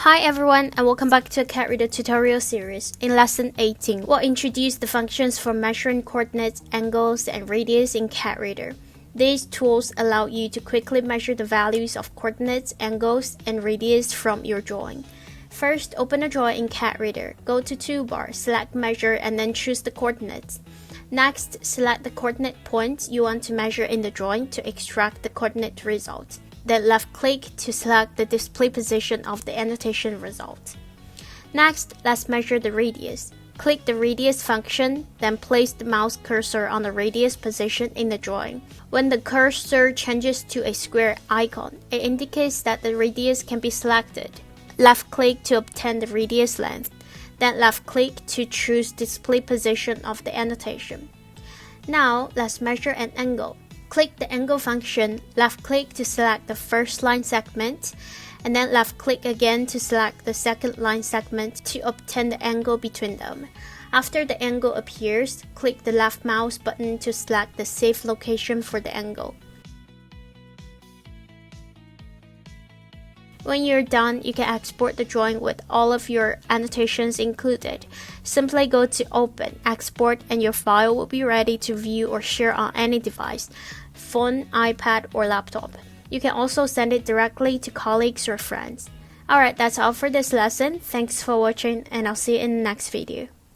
Hi everyone, and welcome back to a CADReader tutorial series. In lesson 18, we'll introduce the functions for measuring coordinates, angles, and radius in CADReader. These tools allow you to quickly measure the values of coordinates, angles, and radius from your drawing. First, open a drawing in CADReader. Go to Toolbar, select Measure, and then choose the coordinates. Next, select the coordinate points you want to measure in the drawing to extract the coordinate result. Then left-click to select the display position of the annotation result. Next, let's measure the radius. Click the radius function, then place the mouse cursor on the radius position in the drawing. When the cursor changes to a square icon, it indicates that the radius can be selected. Left-click to obtain the radius length. Then left-click to choose display position of the annotation. Now, let's measure an angle. Click the angle function, left-click to select the first line segment, and then left-click again to select the second line segment to obtain the angle between them. After the angle appears, click the left mouse button to select the safe location for the angle. When you're done, you can export the drawing with all of your annotations included. Simply go to Open, Export, and your file will be ready to view or share on any device, phone, iPad, or laptop. You can also send it directly to colleagues or friends. Alright, that's all for this lesson. Thanks for watching, and I'll see you in the next video.